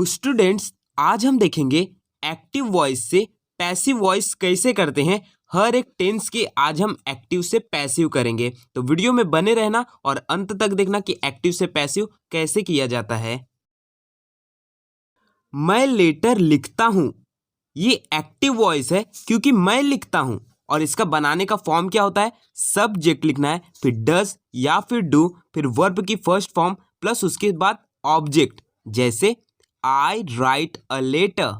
Students, आज हम देखेंगे एक्टिव वॉइस से पैसिव वॉइस कैसे करते हैं। हर एक टेंस के आज हम एक्टिव से पैसिव करेंगे, तो वीडियो में बने रहना और अंत तक देखना कि एक्टिव से पैसिव कैसे किया जाता है। मैं लेटर लिखता हूं, ये एक्टिव वॉइस है क्योंकि मैं लिखता हूं और इसका बनाने का फॉर्म क्या होता है, सब्जेक्ट लिखना है, फिर डज या फिर डू, फिर वर्ब की फर्स्ट फॉर्म प्लस उसके बाद ऑब्जेक्ट। जैसे आई राइट अ लेटर,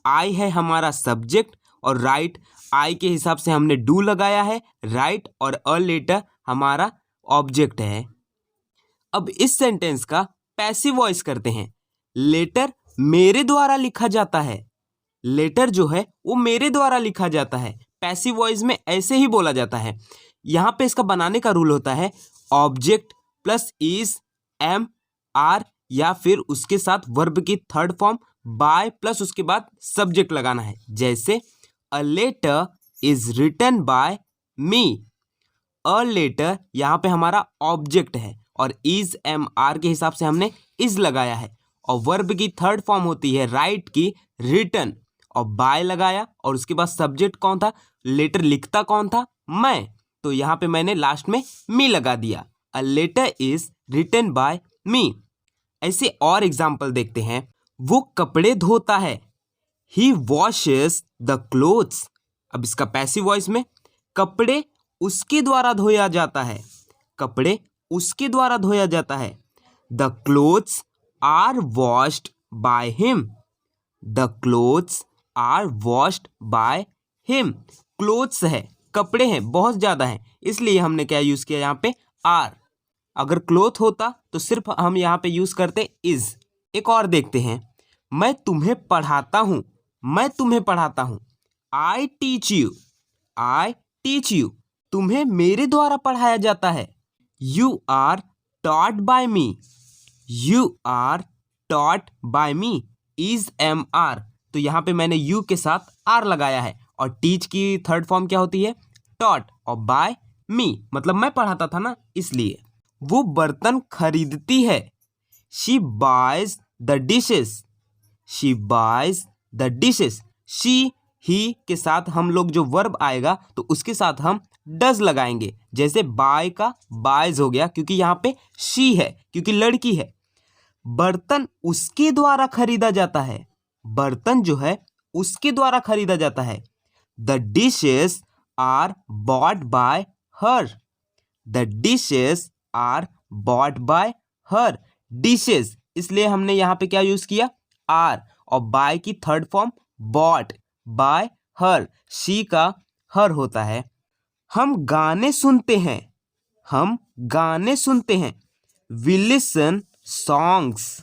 आई है हमारा सब्जेक्ट और राइट आई के हिसाब से हमने डू लगाया है, राइट और अ लेटर हमारा ऑब्जेक्ट है। अब इस सेंटेंस का पैसिव वॉइस करते हैं। लेटर मेरे द्वारा लिखा जाता है, लेटर जो है वो मेरे द्वारा लिखा जाता है। पैसिव वॉइस में ऐसे ही बोला जाता है। यहाँ पे इसका बनाने का रूल होता है object plus is, am, are या फिर उसके साथ वर्ब की थर्ड फॉर्म बाय प्लस उसके बाद सब्जेक्ट लगाना है। जैसे a letter is written by me, a letter यहाँ पे हमारा ऑब्जेक्ट है और इज, एम, आर के हिसाब से हमने इज लगाया है और वर्ब की थर्ड फॉर्म होती है राइट की रिटन और बाय लगाया और उसके बाद सब्जेक्ट कौन था, लेटर लिखता कौन था, मैं, तो यहाँ पे मैंने लास्ट में मी लगा दिया। A letter is written by me. ऐसे और एग्जाम्पल देखते हैं। वो कपड़े धोता है, ही वॉशेस द क्लोथ्स। अब इसका पैसिव वॉइस में कपड़े उसके द्वारा धोया जाता है, कपड़े उसके द्वारा धोया जाता है। The clothes are washed by him, the clothes are washed by him. Clothes है, कपड़े हैं, बहुत ज़्यादा हैं, इसलिए हमने क्या यूज़ किया यहाँ पे, आर। अगर क्लोथ होता तो सिर्फ हम यहाँ पे यूज़ करते इज। एक और देखते हैं। मैं तुम्हें पढ़ाता हूँ, मैं तुम्हें पढ़ाता हूँ। I teach you, I teach you. तुम्हें मेरे द्वारा पढ़ाया जाता है। You are taught by me, you are taught by me. Is, am, are, तो यहाँ पे मैंने यू के साथ आर लगाया है और टीच की थर्ड फॉर्म क्या होती है, टॉट, और बाय मी मतलब मैं पढ़ाता था ना, इसलिए। वो बर्तन खरीदती है, she buys the dishes, she buys the dishes. She, he के साथ हम लोग जो वर्ब आएगा तो उसके साथ हम डज लगाएंगे। जैसे बाय का बाइज हो गया क्योंकि यहाँ पे शी है, क्योंकि लड़की है। बर्तन उसके द्वारा खरीदा जाता है, बर्तन जो है उसके द्वारा खरीदा जाता है। The dishes are bought by her, the dishes are bought by her. Dishes इसलिए हमने यहाँ पे क्या यूज किया, आर, और बाय की third form bot by her, she का हर होता है। हम गाने सुनते हैं, हम गाने सुनते हैं। We listen songs,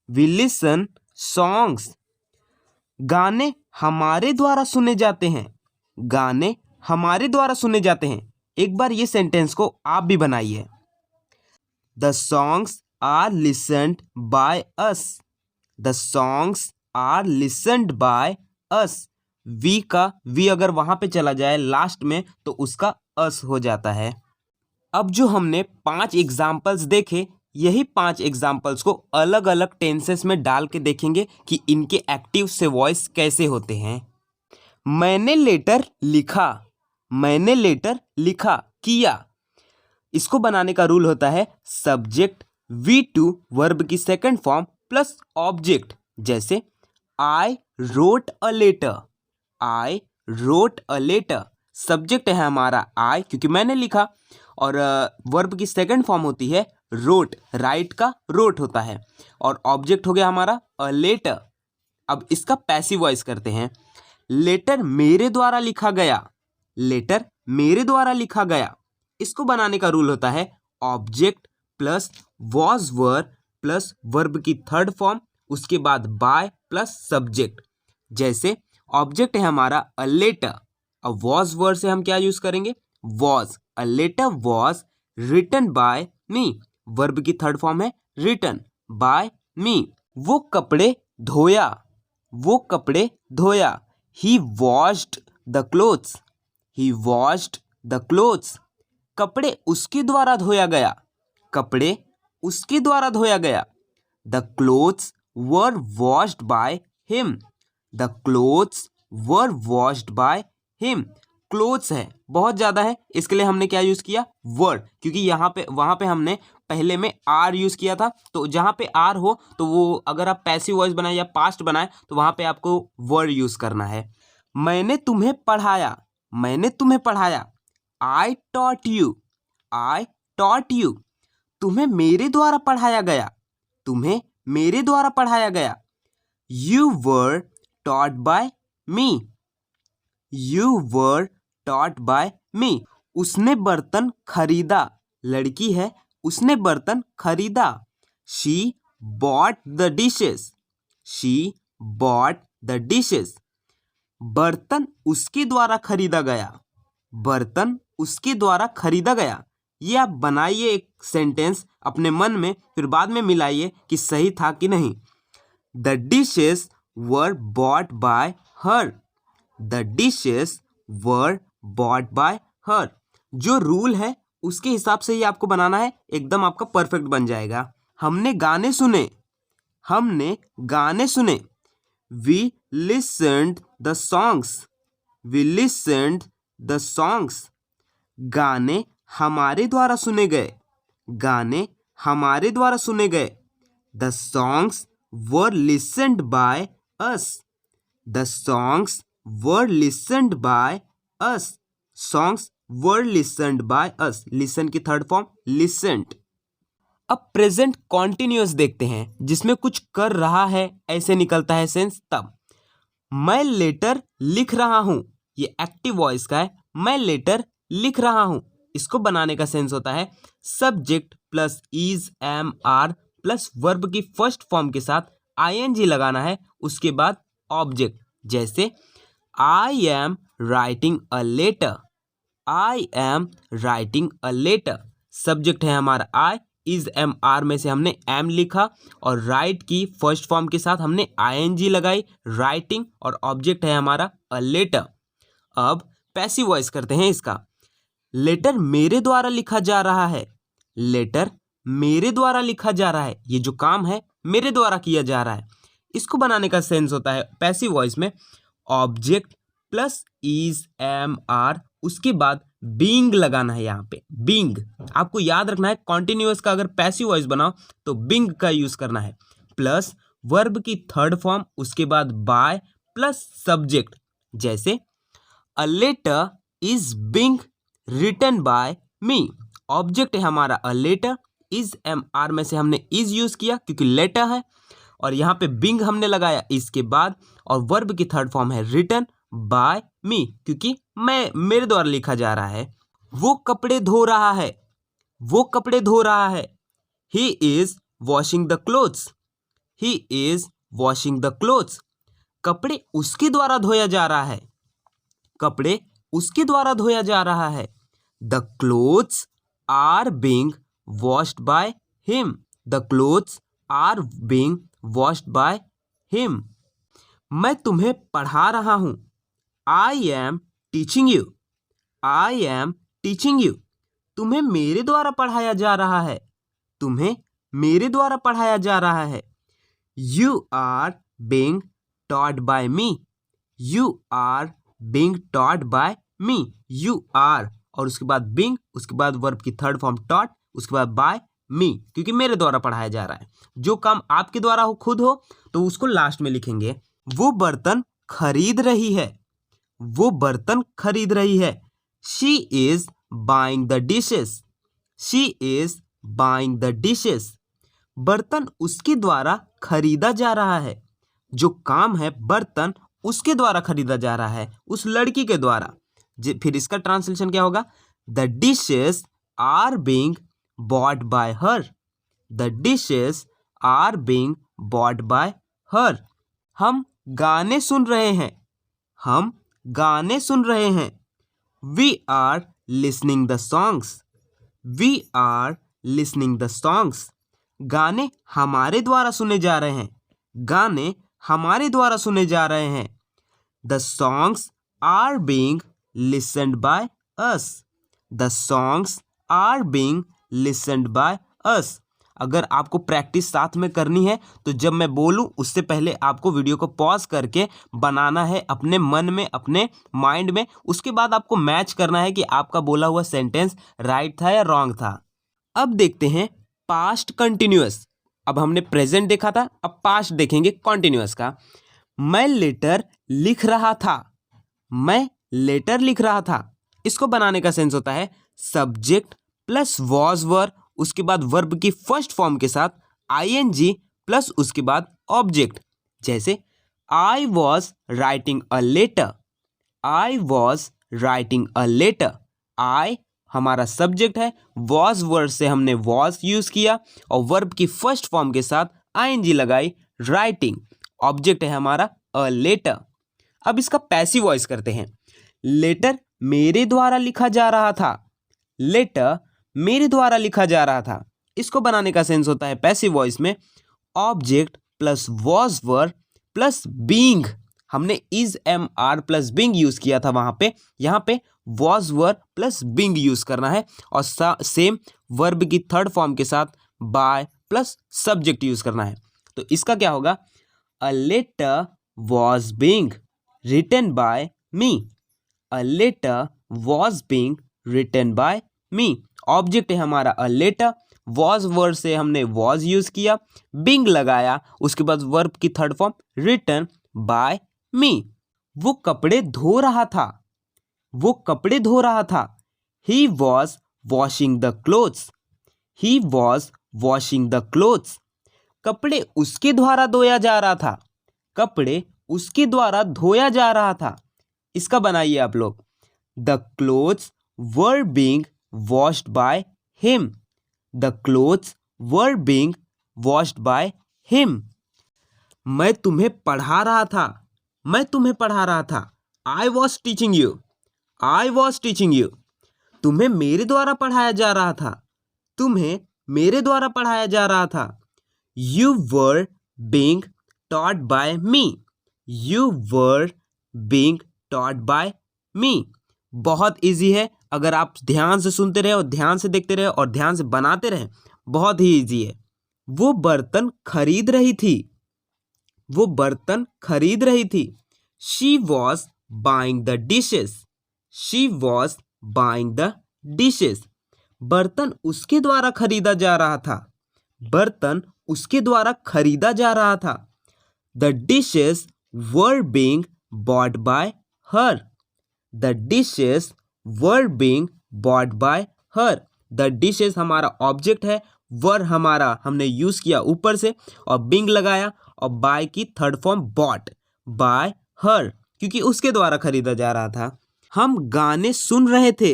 we listen songs. गाने हमारे द्वारा सुने जाते हैं, गाने हमारे द्वारा सुने जाते हैं। एक बार ये सेंटेंस को आप भी बनाइए। The songs are listened by us, the songs are listened by us. We का वी अगर वहां पे चला जाए लास्ट में तो उसका अस हो जाता है। अब जो हमने 5 एग्जाम्पल्स देखे, यही 5 एग्जाम्पल्स को अलग अलग टेंसेस में डाल के देखेंगे कि इनके एक्टिव से वॉइस कैसे होते हैं। मैंने लेटर लिखा, मैंने लेटर लिखा, किया। इसको बनाने का रूल होता है सब्जेक्ट V2 वर्ब की सेकंड फॉर्म प्लस ऑब्जेक्ट। जैसे I wrote a letter, I wrote a letter. Subject है हमारा आई क्योंकि मैंने लिखा और वर्ब की सेकंड फॉर्म होती है रोट, राइट का रोट होता है और ऑब्जेक्ट हो गया हमारा अ लेटर। अब इसका पैसिव वॉइस करते हैं। लेटर मेरे द्वारा लिखा गया, लेटर मेरे द्वारा लिखा गया। इसको बनाने का रूल होता है object plus was were plus verb की थर्ड फॉर्म, उसके बाद बाय प्लस सब्जेक्ट। जैसे ऑब्जेक्ट है हमारा अ लेटर, अब वॉज वर से हम क्या यूज करेंगे, was. A letter was written by me, verb की थर्ड फॉर्म है रिटन बाय मी। वो कपड़े धोया, वो कपड़े धोया। He washed the clothes, he washed the clothes. कपड़े उसके द्वारा धोया गया, कपड़े उसके द्वारा धोया गया। The clothes were washed by him. The clothes were washed by him. Clothes है, बहुत ज़्यादा है, इसके लिए हमने क्या यूज़ किया, वर, क्योंकि यहाँ पे वहाँ पे हमने पहले में आर यूज़ किया था। तो जहाँ पे आर हो तो वो अगर आप पैसिव वॉइस बनाए या पास्ट बनाए तो वहाँ पे आपको वर यूज़ करना है। मैंने तुम्हें पढ़ाया, मैंने तुम्हें पढ़ाया। I taught you, I taught you. तुम्हें मेरे द्वारा पढ़ाया गया, तुम्हें मेरे द्वारा पढ़ाया गया। You were taught by me, you were taught by me. उसने बर्तन खरीदा, लड़की है, उसने बर्तन खरीदा। She bought the dishes, she bought the dishes. बर्तन उसके द्वारा खरीदा गया, बर्तन उसके द्वारा खरीदा गया। ये आप बनाइए एक सेंटेंस अपने मन में, फिर बाद में मिलाइए कि सही था कि नहीं। The dishes were bot by her, the dishes were bot by हर। जो रूल है उसके हिसाब से ही आपको बनाना है, एकदम आपका परफेक्ट बन जाएगा। हमने गाने सुने, हमने गाने सुने। We listened the songs, we listened the songs. गाने हमारे द्वारा सुने गए, गाने हमारे द्वारा सुने गए। The songs were listened by us, the songs were listened by us. Songs were listened by us, listen की थर्ड फॉर्म लिसन्ड। अब प्रेजेंट कॉन्टिन्यूअस देखते हैं, जिसमें कुछ कर रहा है ऐसे निकलता है सेंस तब। मैं लेटर लिख रहा हूं, ये एक्टिव वॉइस का है। मैं लेटर लिख रहा हूं, इसको बनाने का सेंस होता है subject plus is am are plus verb की फर्स्ट फॉर्म के साथ आईएनजी लगाना है, उसके बाद ऑब्जेक्ट। जैसे I am writing a letter, I am writing a letter. Subject है हमारा आई, इज एम आर में से हमने एम लिखा और राइट की फर्स्ट फॉर्म के साथ हमने आईएनजी लगाई, राइटिंग, और ऑब्जेक्ट है हमारा अ लेटर। अब पैसिव वॉइस करते हैं इसका। लेटर मेरे द्वारा लिखा जा रहा है, लेटर मेरे द्वारा लिखा जा रहा है। ये जो काम है मेरे द्वारा किया जा रहा है। इसको बनाने का सेंस होता है पैसिव वॉइस में object plus is am are, उसके बाद बीइंग लगाना है। यहाँ पे बीइंग आपको याद रखना है, कॉन्टिन्यूअस का अगर पैसिव वॉइस बनाओ तो बीइंग का यूज करना है, प्लस वर्ब की थर्ड फॉर्म, उसके बाद बाय प्लस सब्जेक्ट। जैसे a letter is being written by me. Object है हमारा a letter, is am are में से हमने इज यूज किया क्योंकि लेटर है, और यहाँ पे बिंग हमने लगाया इसके बाद, और वर्ब की थर्ड फॉर्म है रिटन बाय मी क्योंकि मैं मेरे द्वारा लिखा जा रहा है। वो कपड़े धो रहा है, वो कपड़े धो रहा है। He is washing the clothes, he is washing the clothes. कपड़े उसके द्वारा धोया जा रहा है, कपड़े उसके द्वारा धोया जा रहा है। The clothes are being washed by him, the clothes are being washed by him. मैं तुम्हें पढ़ा रहा हूं, I am teaching you, I am teaching you. तुम्हें मेरे द्वारा पढ़ाया जा रहा है, तुम्हें मेरे द्वारा पढ़ाया जा रहा है। You are being taught by me, you are being taught by me. You are और उसके बाद बीइंग, उसके बाद वर्ब की थर्ड फॉर्म टॉट, उसके बाद बाय मी क्योंकि मेरे द्वारा पढ़ाया जा रहा है। जो काम आपके द्वारा हो खुद हो तो उसको लास्ट में लिखेंगे। वो बर्तन खरीद रही है, वो बर्तन खरीद रही है। She is buying the dishes, she is buying the dishes. बर्तन उसके द्वारा खरीदा जा रहा है। जो काम है बर्तन उसके द्वारा खरीदा जा रहा है, उस लड़की के द्वारा। फिर इसका ट्रांसलेशन क्या होगा? The dishes are being bought by her, the dishes are being bought by her. हम गाने सुन रहे हैं, हम गाने सुन रहे हैं। We are listening the songs, we are listening the songs. गाने हमारे द्वारा सुने जा रहे हैं, गाने हमारे द्वारा सुने जा रहे हैं। The songs are being listened by us, the songs are being listened by us. अगर आपको प्रैक्टिस साथ में करनी है तो जब मैं बोलूं उससे पहले आपको वीडियो को पॉज करके बनाना है अपने मन में, अपने माइंड में। उसके बाद आपको मैच करना है कि आपका बोला हुआ सेंटेंस राइट था या रॉन्ग था। अब देखते हैं पास्ट कंटिन्यूअस। अब हमने प्रेजेंट देखा था, अब पास्ट देखेंगे कॉन्टिन्यूअस का। मैं लेटर लिख रहा था, मैं लेटर लिख रहा था। इसको बनाने का सेंस होता है सब्जेक्ट प्लस वॉज वर, उसके बाद वर्ब की फर्स्ट फॉर्म के साथ आईएनजी प्लस उसके बाद ऑब्जेक्ट। जैसे I was writing a letter, I was writing a letter. I हमारा सब्जेक्ट है, वॉज वर्ड से हमने वॉज यूज किया और वर्ब की फर्स्ट फॉर्म के साथ आईएनजी लगाई। राइटिंग ऑब्जेक्ट है हमारा अ लेटर। अब इसका पैसिव वॉइस करते हैं। लेटर मेरे द्वारा लिखा जा रहा था, लेटर मेरे द्वारा लिखा जा रहा था। इसको बनाने का सेंस होता है पैसिव वॉइस में object plus was verb plus being. हमने is am are plus being use किया था वहां पे, यहाँ पे was verb plus being use करना है और सेम वर्ब की थर्ड फॉर्म के साथ बाय प्लस सब्जेक्ट यूज करना है। तो इसका क्या होगा, a letter was being written by me, a letter was being written by me. Object है हमारा अ लेटर, वॉज वर्ड से हमने वॉज यूज किया, बीइंग लगाया, उसके बाद वर्ब की third form written by me. वो कपड़े धो रहा था, वो कपड़े धो रहा था। He was washing the clothes, he was washing the clothes. कपड़े उसके द्वारा धोया जा रहा था, कपड़े उसके द्वारा धोया जा रहा था। इसका बनाइए आप लोग, the clothes were being washed by him, the clothes were being washed by him. मैं तुम्हें पढ़ा रहा था, मैं तुम्हें पढ़ा रहा था। I was teaching you, I was teaching you. तुम्हें मेरे द्वारा पढ़ाया जा रहा था, तुम्हें मेरे द्वारा पढ़ाया जा रहा था। You were being taught by me, you were being taught by me. बहुत इजी है, अगर आप ध्यान से सुनते रहे और ध्यान से देखते रहे और ध्यान से बनाते रहे, बहुत ही इजी है। वो बर्तन खरीद रही थी, वो बर्तन खरीद रही थी। She was buying the dishes, she was buying the dishes. बर्तन उसके द्वारा खरीदा जा रहा था, बर्तन उसके द्वारा खरीदा जा रहा था। The dishes were being bought by her, the dishes were being bought by her. The dishes हमारा ऑब्जेक्ट है, वर हमारा हमने यूज किया ऊपर से और बीइंग लगाया और बाय की थर्ड फॉर्म बॉट बाय हर, क्योंकि उसके द्वारा खरीदा जा रहा था। हम गाने सुन रहे थे,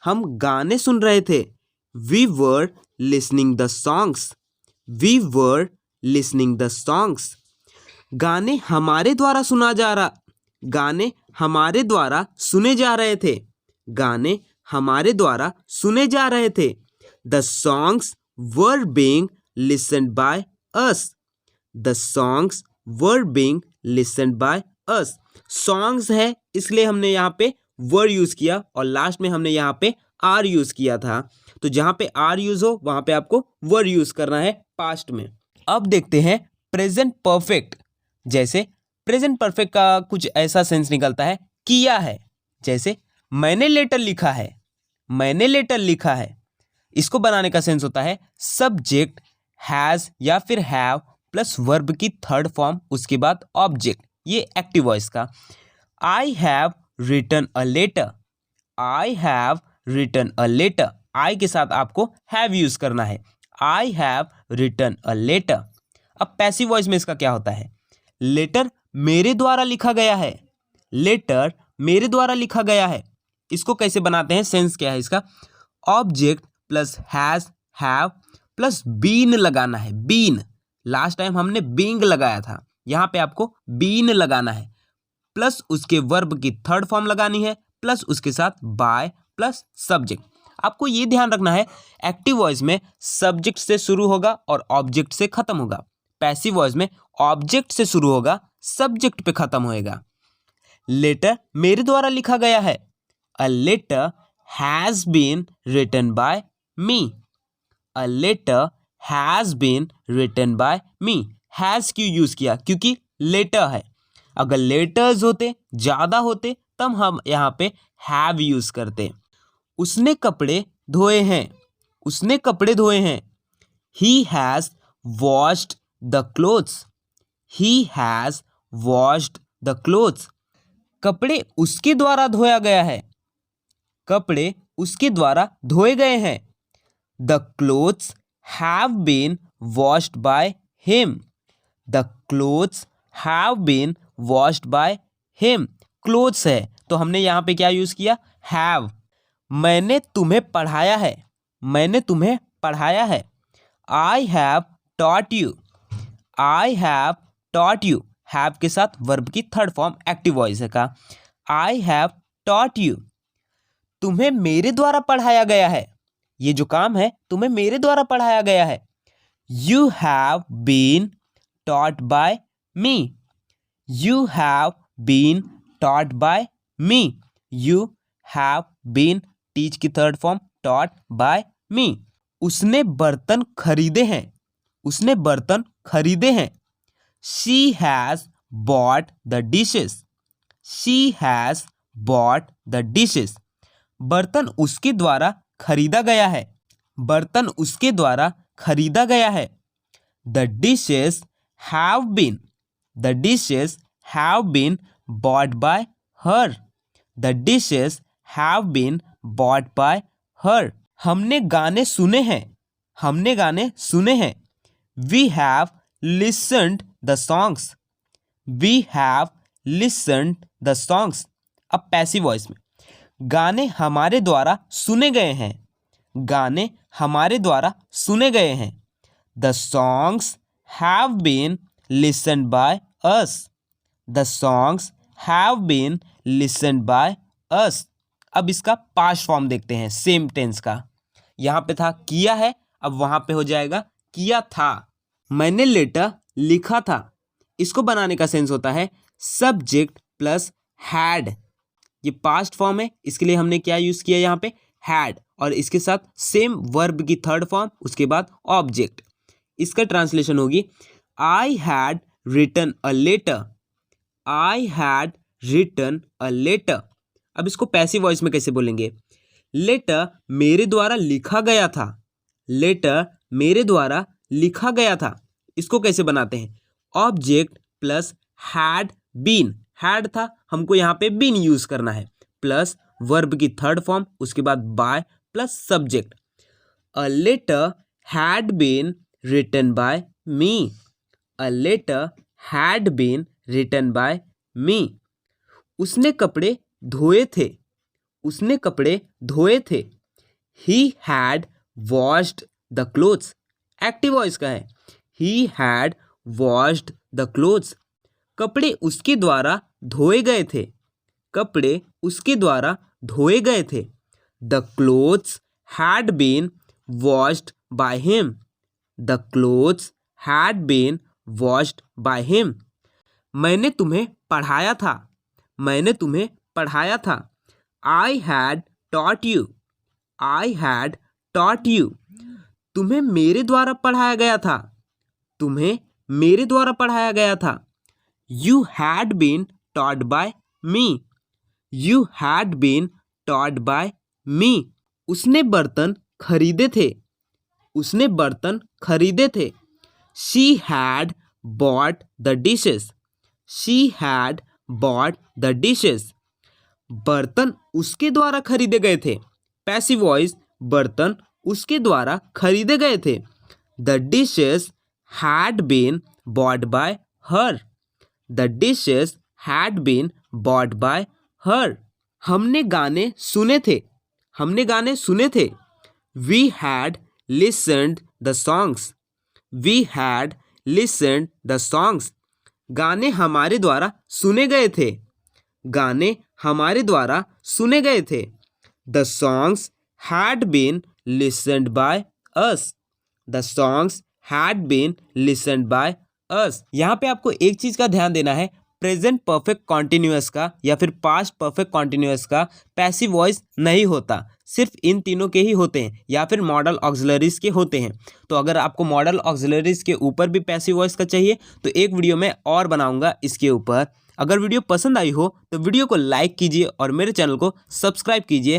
हम गाने सुन रहे थे। We were listening the songs, we were listening the songs. गाने हमारे द्वारा सुना जा रहा, गाने हमारे द्वारा सुने जा रहे थे, गाने हमारे द्वारा सुने जा रहे थे। The songs were being listened by us, the songs were being listened by us. Songs है इसलिए हमने यहाँ पे वर यूज किया और लास्ट में हमने यहाँ पे आर यूज किया था। तो जहां पे आर यूज हो वहां पे आपको वर यूज करना है पास्ट में। अब देखते हैं प्रेजेंट परफेक्ट। जैसे प्रेजेंट परफेक्ट का कुछ ऐसा सेंस निकलता है किया है। जैसे मैंने लेटर लिखा है, मैंने लेटर लिखा है। इसको बनाने का सेंस होता है सब्जेक्ट हैज या फिर हैव प्लस वर्ब की थर्ड फॉर्म, उसके बाद ऑब्जेक्ट। ये एक्टिव वॉइस का। I have written a letter, I have written a letter. I के साथ आपको हैव यूज करना है। I have written a letter. अब पैसिव वॉइस में इसका क्या होता है, लेटर मेरे द्वारा लिखा गया है, लेटर मेरे द्वारा लिखा गया है। इसको कैसे बनाते हैं, सेंस क्या है इसका, object plus has have plus been लगाना है। बीन, लास्ट टाइम हमने बीइंग लगाया था, यहां पे आपको बीन लगाना है, प्लस उसके वर्ब की थर्ड फॉर्म लगानी है, प्लस उसके साथ बाय प्लस सब्जेक्ट। आपको ये ध्यान रखना है एक्टिव वॉइस में सब्जेक्ट से शुरू होगा और ऑब्जेक्ट से खत्म होगा। पैसिव वॉइस में ऑब्जेक्ट से शुरू होगा, सब्जेक्ट पे खत्म होएगा। लेटर मेरे द्वारा लिखा गया है, a letter has been written by me, a letter has been written by me. Has क्यों यूज़ किया? क्योंकि लेटर है। अगर लेटर्स होते, ज़्यादा होते, तब हम यहाँ पे हैव यूज़ करते। उसने कपड़े धोए हैं। उसने कपड़े धोए हैं। He has washed the clothes. He has washed the clothes. कपड़े उसके द्वारा धोया गया है। कपड़े उसके द्वारा धोए गए हैं। The clothes have been washed by him. The clothes have been washed by him. Clothes है तो हमने यहाँ पे क्या यूज़ किया? Have. मैंने तुम्हें पढ़ाया है। मैंने तुम्हें पढ़ाया है। I have taught you. I have taught you. Have के साथ वर्ब की थर्ड फॉर्म एक्टिव वॉइस है का। I have taught you. तुम्हें मेरे द्वारा पढ़ाया गया है। ये जो काम है तुम्हें मेरे द्वारा पढ़ाया गया है। You have been taught by me. You have been taught by me. You have been teach की third form taught by me. उसने बर्तन खरीदे हैं। उसने बर्तन खरीदे हैं। She has bought the dishes. She has bought the dishes. बर्तन उसके द्वारा खरीदा गया है। बर्तन उसके द्वारा खरीदा गया है। The dishes have been. The dishes have been bought by her. The dishes have been bought by her. हमने गाने सुने हैं। हमने गाने सुने हैं। We have listened the songs. We have listened the songs. अब पैसिव वॉइस में गाने हमारे द्वारा सुने गए हैं। गाने हमारे द्वारा सुने गए हैं। The songs have been listened by us. The songs have been listened by us. अब इसका पास्ट फॉर्म देखते हैं सेम टेंस का। यहाँ पे था किया है, अब वहाँ पे हो जाएगा किया था। मैंने लेटर लिखा था। इसको बनाने का सेंस होता है सब्जेक्ट प्लस हैड। ये पास्ट फॉर्म है, इसके लिए हमने क्या यूज़ किया यहाँ पे? हैड। और इसके साथ सेम वर्ब की थर्ड फॉर्म, उसके बाद ऑब्जेक्ट। इसका ट्रांसलेशन होगी I had written a letter. I had written a letter. अब इसको पैसिव वॉइस में कैसे बोलेंगे? लेटर मेरे द्वारा लिखा गया था। लेटर मेरे द्वारा लिखा गया था। इसको कैसे बनाते हैं? Object plus had been. Had था, हमको यहाँ पे बीन यूज करना है, प्लस वर्ब की थर्ड फॉर्म, उसके बाद by plus subject. A letter had been written by me. A letter had been written by me. उसने कपड़े धोए थे। उसने कपड़े धोए थे। He had washed the clothes. Active voice का है। He had washed the clothes. कपड़े उसके द्वारा धोए गए थे। कपड़े उसके द्वारा धोए गए थे। The clothes had been washed by him. The clothes had been washed by him. मैंने तुम्हें पढ़ाया था। मैंने तुम्हें पढ़ाया था। I had taught you. I had taught you. तुम्हें मेरे द्वारा पढ़ाया गया था। तुम्हें मेरे द्वारा पढ़ाया गया था। You had been taught by me. You had been taught by me. उसने बर्तन खरीदे थे। उसने बर्तन खरीदे थे। She had bought the dishes. She had bought the dishes. बर्तन उसके द्वारा खरीदे गए थे। पैसिव वॉइस बर्तन उसके द्वारा खरीदे गए थे। The dishes had been bought by her. The dishes had been bought by her. हमने गाने सुने थे। हमने गाने सुने थे। We had listened the songs. We had listened the songs. गाने हमारे द्वारा सुने गए थे। गाने हमारे द्वारा सुने गए थे। The songs had been listened by us. The songs had been listened by us. यहाँ पे आपको एक चीज का ध्यान देना है, प्रेजेंट परफेक्ट कॉन्टिन्यूअस का या फिर पास्ट परफेक्ट कॉन्टिन्यूअस का पैसिव वॉइस नहीं होता, सिर्फ इन तीनों के ही होते हैं या फिर मॉडल ऑक्सिलरीज के होते हैं। तो अगर आपको मॉडल ऑक्सिलरीज के ऊपर भी पैसिव वॉइस का चाहिए तो एक वीडियो मैं और बनाऊंगा इसके ऊपर। अगर वीडियो पसंद आई हो तो वीडियो को लाइक कीजिए और मेरे चैनल को सब्सक्राइब कीजिए